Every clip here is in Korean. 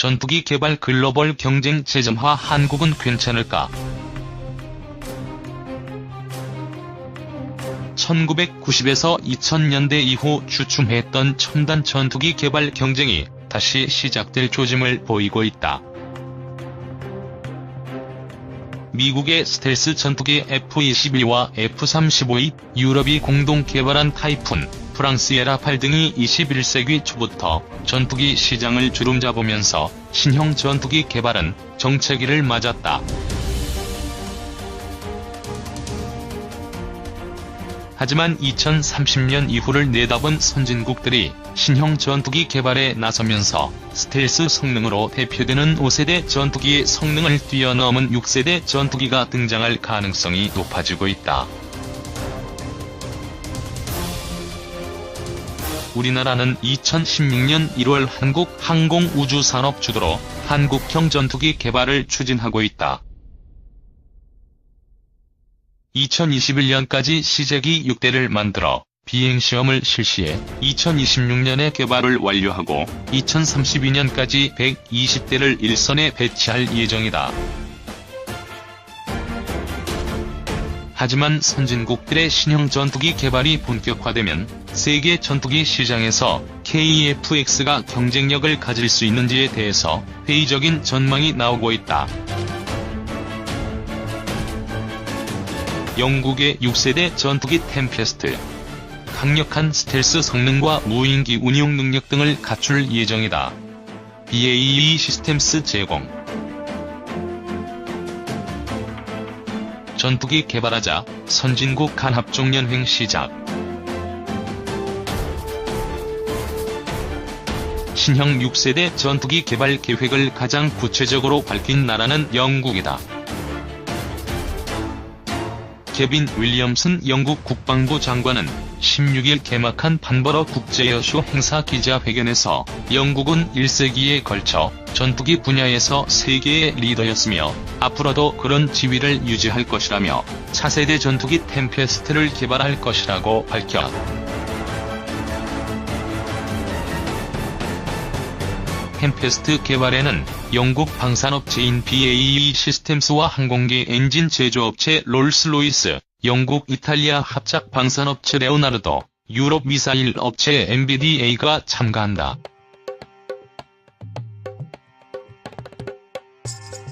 전투기 개발 글로벌 경쟁 재점화 한국은 괜찮을까? 1990에서 2000년대 이후 주춤했던 첨단 전투기 개발 경쟁이 다시 시작될 조짐을 보이고 있다. 미국의 스텔스 전투기 F-22와 F-35이 유럽이 공동 개발한 타이푼, 프랑스의 라팔 등이 21세기 초부터 전투기 시장을 주름잡으면서 신형 전투기 개발은 정체기를 맞았다. 하지만 2030년 이후를 내다본 선진국들이 신형 전투기 개발에 나서면서 스텔스 성능으로 대표되는 5세대 전투기의 성능을 뛰어넘은 6세대 전투기가 등장할 가능성이 높아지고 있다. 우리나라는 2016년 1월 한국 항공우주산업 주도로 한국형 전투기 개발을 추진하고 있다. 2021년까지 시제기 6대를 만들어 비행시험을 실시해 2026년에 개발을 완료하고 2032년까지 120대를 일선에 배치할 예정이다. 하지만 선진국들의 신형 전투기 개발이 본격화되면 세계 전투기 시장에서 KF-X가 경쟁력을 가질 수 있는지에 대해서 회의적인 전망이 나오고 있다. 영국의 6세대 전투기 템페스트, 강력한 스텔스 성능과 무인기 운용 능력 등을 갖출 예정이다. BAE 시스템스 제공. 전투기 개발하자, 선진국 간 합종연횡 시작. 신형 6세대 전투기 개발 계획을 가장 구체적으로 밝힌 나라는 영국이다. 케빈 윌리엄슨 영국 국방부 장관은 16일 개막한 판버러 국제여쇼 행사 기자회견에서 영국은 1세기에 걸쳐 전투기 분야에서 세계의 리더였으며 앞으로도 그런 지위를 유지할 것이라며 차세대 전투기 템페스트를 개발할 것이라고 밝혔다. 템페스트 개발에는 영국 방산업체인 BAE 시스템스와 항공기 엔진 제조업체 롤스로이스, 영국 이탈리아 합작 방산업체 레오나르도, 유럽 미사일 업체 MBDA가 참가한다.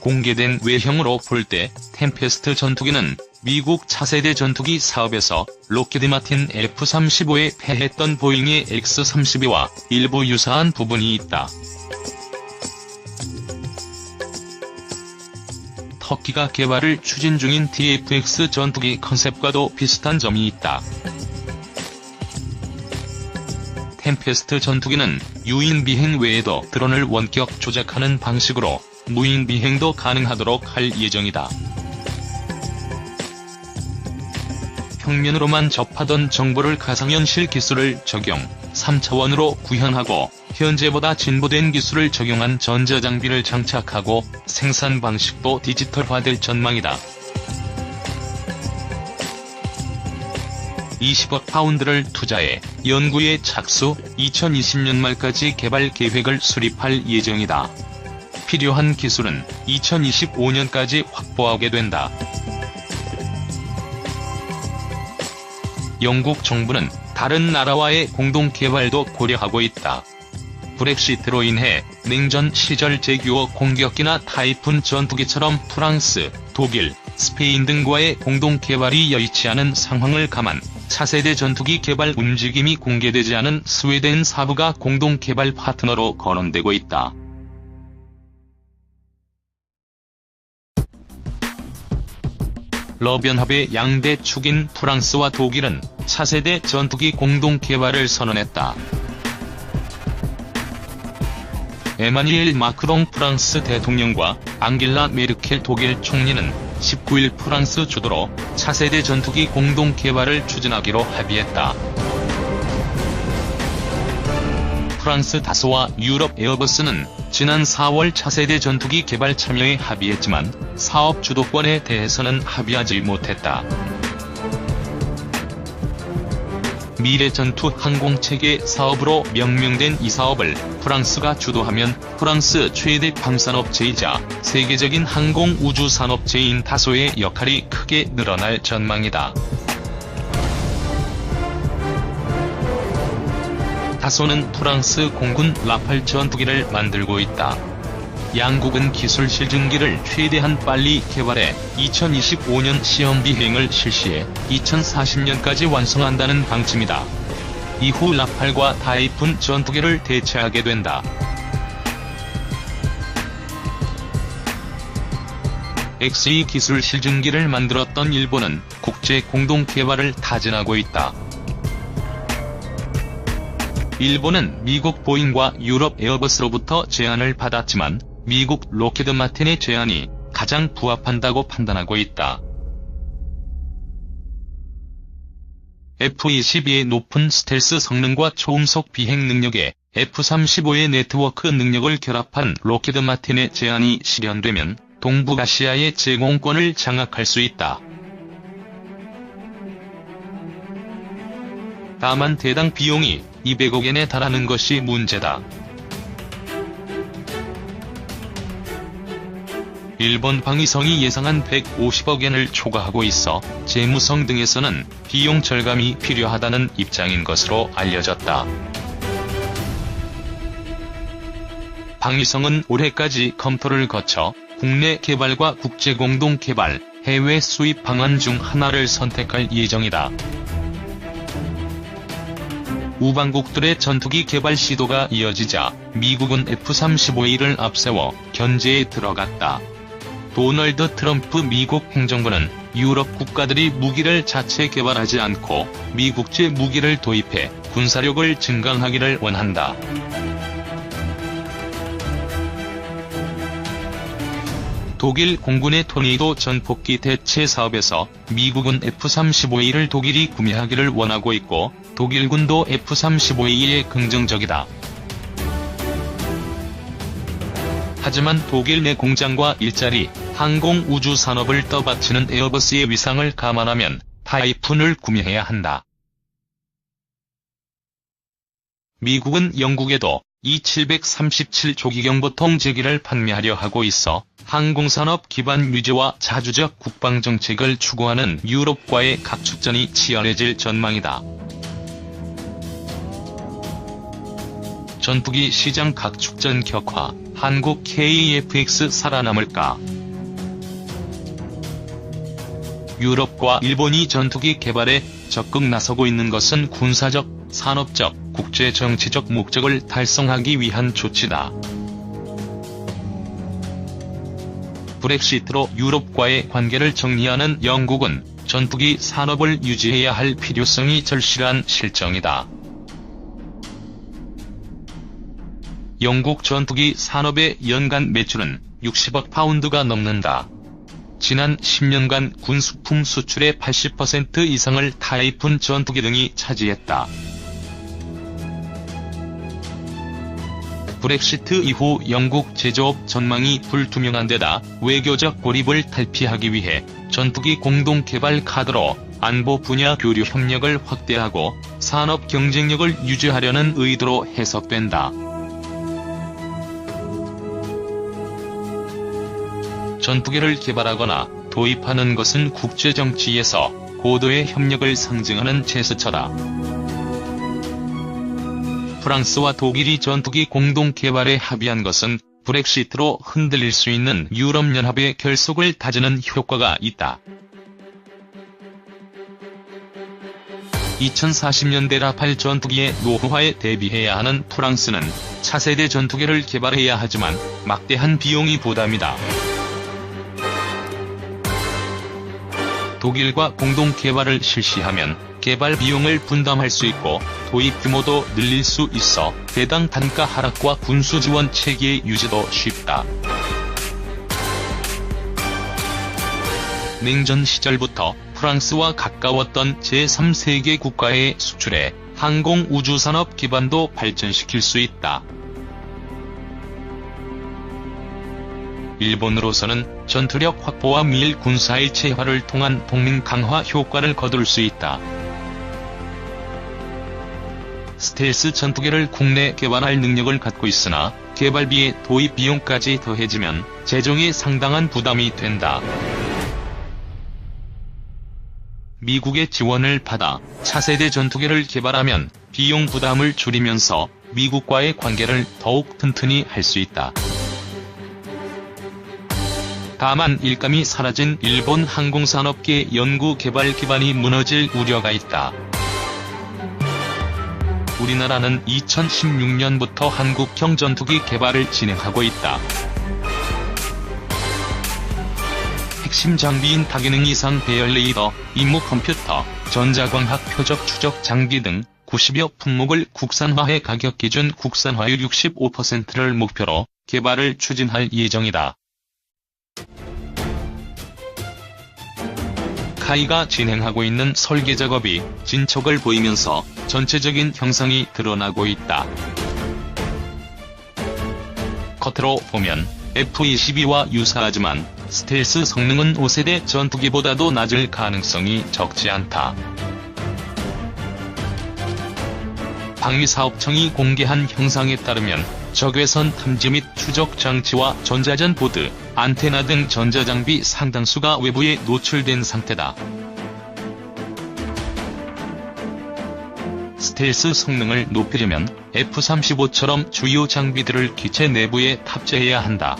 공개된 외형으로 볼 때 템페스트 전투기는 미국 차세대 전투기 사업에서 록히드 마틴 F-35에 패했던 보잉의 X-32와 일부 유사한 부분이 있다. 터키가 개발을 추진 중인 TF-X 전투기 컨셉과도 비슷한 점이 있다. 템페스트 전투기는 유인 비행 외에도 드론을 원격 조작하는 방식으로 무인 비행도 가능하도록 할 예정이다. 평면으로만 접하던 정보를 가상현실 기술을 적용, 3차원으로 구현하고 현재보다 진보된 기술을 적용한 전자장비를 장착하고 생산 방식도 디지털화될 전망이다. 20억 파운드를 투자해 연구에 착수, 2020년 말까지 개발 계획을 수립할 예정이다. 필요한 기술은 2025년까지 확보하게 된다. 영국 정부는 다른 나라와의 공동 개발도 고려하고 있다. 브렉시트로 인해 냉전 시절 제규어 공격기나 타이푼 전투기처럼 프랑스, 독일, 스페인 등과의 공동 개발이 여의치 않은 상황을 감안, 차세대 전투기 개발 움직임이 공개되지 않은 스웨덴 사부가 공동 개발 파트너로 거론되고 있다. 러변합의 양대 축인 프랑스와 독일은 차세대 전투기 공동 개발을 선언했다. 에마뉘엘 마크롱 프랑스 대통령과 앙겔라 메르켈 독일 총리는 19일 프랑스 주도로 차세대 전투기 공동 개발을 추진하기로 합의했다. 프랑스 다소와 유럽 에어버스는 지난 4월 차세대 전투기 개발 참여에 합의했지만 사업 주도권에 대해서는 합의하지 못했다. 미래 전투 항공체계 사업으로 명명된 이 사업을 프랑스가 주도하면 프랑스 최대 방산업체이자 세계적인 항공 우주 산업체인 다소의 역할이 크게 늘어날 전망이다. 다소는 프랑스 공군 라팔 전투기를 만들고 있다. 양국은 기술 실증기를 최대한 빨리 개발해 2025년 시험 비행을 실시해 2040년까지 완성한다는 방침이다. 이후 라팔과 타이푼 전투기를 대체하게 된다. XE 기술 실증기를 만들었던 일본은 국제 공동 개발을 타진하고 있다. 일본은 미국 보잉과 유럽 에어버스로부터 제안을 받았지만 미국 로키드 마틴의 제안이 가장 부합한다고 판단하고 있다. F-22의 높은 스텔스 성능과 초음속 비행 능력에 F-35의 네트워크 능력을 결합한 로키드 마틴의 제안이 실현되면 동북아시아의 제공권을 장악할 수 있다. 다만 대당 비용이 200억엔에 달하는 것이 문제다. 일본 방위성이 예상한 150억엔을 초과하고 있어 재무성 등에서는 비용 절감이 필요하다는 입장인 것으로 알려졌다. 방위성은 올해까지 검토를 거쳐 국내 개발과 국제 공동 개발, 해외 수입 방안 중 하나를 선택할 예정이다. 우방국들의 전투기 개발 시도가 이어지자 미국은 F-35A를 앞세워 견제에 들어갔다. 도널드 트럼프 미국 행정부는 유럽 국가들이 무기를 자체 개발하지 않고 미국제 무기를 도입해 군사력을 증강하기를 원한다. 독일 공군의 토네이도 전폭기 대체 사업에서 미국은 F-35A를 독일이 구매하기를 원하고 있고 독일군도 F-35A에 긍정적이다. 하지만 독일 내 공장과 일자리, 항공 우주 산업을 떠받치는 에어버스의 위상을 감안하면 타이푼을 구매해야 한다. 미국은 영국에도 E-737 조기경보통 제기를 판매하려 하고 있어 항공산업 기반 유지와 자주적 국방정책을 추구하는 유럽과의 각축전이 치열해질 전망이다. 전투기 시장 각축전 격화, 한국 KF-X 살아남을까? 유럽과 일본이 전투기 개발에 적극 나서고 있는 것은 군사적, 산업적, 국제정치적 목적을 달성하기 위한 조치다. 브렉시트로 유럽과의 관계를 정리하는 영국은 전투기 산업을 유지해야 할 필요성이 절실한 실정이다. 영국 전투기 산업의 연간 매출은 60억 파운드가 넘는다. 지난 10년간 군수품 수출의 80% 이상을 타이푼 전투기 등이 차지했다. 브렉시트 이후 영국 제조업 전망이 불투명한 데다 외교적 고립을 탈피하기 위해 전투기 공동 개발 카드로 안보 분야 교류 협력을 확대하고 산업 경쟁력을 유지하려는 의도로 해석된다. 전투기를 개발하거나 도입하는 것은 국제정치에서 고도의 협력을 상징하는 제스처다. 프랑스와 독일이 전투기 공동 개발에 합의한 것은 브렉시트로 흔들릴 수 있는 유럽연합의 결속을 다지는 효과가 있다. 2040년대 라팔 전투기의 노후화에 대비해야 하는 프랑스는 차세대 전투기를 개발해야 하지만 막대한 비용이 부담이다. 독일과 공동 개발을 실시하면 개발 비용을 분담할 수 있고 도입 규모도 늘릴 수 있어 대당 단가 하락과 군수 지원 체계의 유지도 쉽다. 냉전 시절부터 프랑스와 가까웠던 제3세계 국가의 수출에 항공 우주 산업 기반도 발전시킬 수 있다. 일본으로서는 전투력 확보와 미일 군사일체화를 통한 동맹 강화 효과를 거둘 수 있다. 스텔스 전투기를 국내 개발할 능력을 갖고 있으나 개발비의 도입 비용까지 더해지면 재정에 상당한 부담이 된다. 미국의 지원을 받아 차세대 전투기를 개발하면 비용 부담을 줄이면서 미국과의 관계를 더욱 튼튼히 할 수 있다. 다만 일감이 사라진 일본 항공산업계 연구 개발 기반이 무너질 우려가 있다. 우리나라는 2016년부터 한국형 전투기 개발을 진행하고 있다. 핵심 장비인 다기능 이상 배열 레이더, 임무 컴퓨터, 전자광학 표적 추적 장비 등 90여 품목을 국산화해 가격 기준 국산화율 65%를 목표로 개발을 추진할 예정이다. 카이가 진행하고 있는 설계 작업이 진척을 보이면서 전체적인 형상이 드러나고 있다. 겉으로 보면 F-22와 유사하지만 스텔스 성능은 5세대 전투기보다도 낮을 가능성이 적지 않다. 방위사업청이 공개한 형상에 따르면 적외선 탐지 및 추적 장치와 전자전 보드, 안테나 등 전자장비 상당수가 외부에 노출된 상태다. 스텔스 성능을 높이려면 F-35처럼 주요 장비들을 기체 내부에 탑재해야 한다.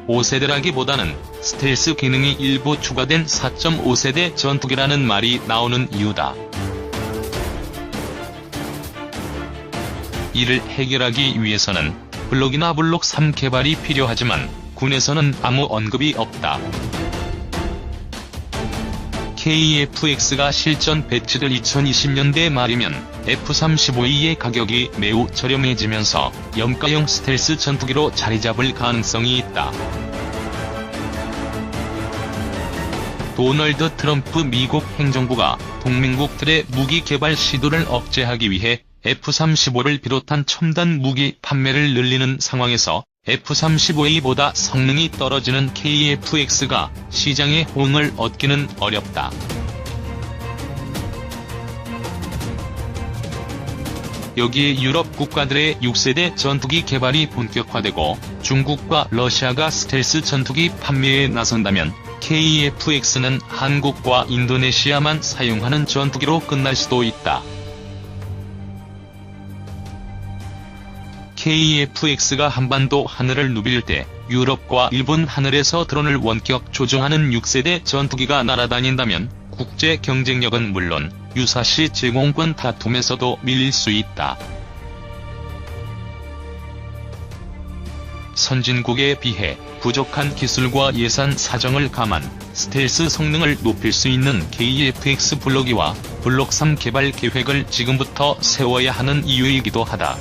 5세대라기보다는 스텔스 기능이 일부 추가된 4.5세대 전투기라는 말이 나오는 이유다. 이를 해결하기 위해서는 블록2나 블록3 개발이 필요하지만 군에서는 아무 언급이 없다. KF-X가 실전 배치될 2020년대 말이면 F-35E의 가격이 매우 저렴해지면서 염가형 스텔스 전투기로 자리잡을 가능성이 있다. 도널드 트럼프 미국 행정부가 동맹국들의 무기 개발 시도를 억제하기 위해 F-35를 비롯한 첨단 무기 판매를 늘리는 상황에서 F-35A보다 성능이 떨어지는 KF-X가 시장의 호응을 얻기는 어렵다. 여기에 유럽 국가들의 6세대 전투기 개발이 본격화되고 중국과 러시아가 스텔스 전투기 판매에 나선다면 KF-X는 한국과 인도네시아만 사용하는 전투기로 끝날 수도 있다. KF-X가 한반도 하늘을 누빌 때 유럽과 일본 하늘에서 드론을 원격 조종하는 6세대 전투기가 날아다닌다면 국제 경쟁력은 물론 유사시 제공권 다툼에서도 밀릴 수 있다. 선진국에 비해 부족한 기술과 예산 사정을 감안 스텔스 성능을 높일 수 있는 KF-X 블록2와 블록3 개발 계획을 지금부터 세워야 하는 이유이기도 하다.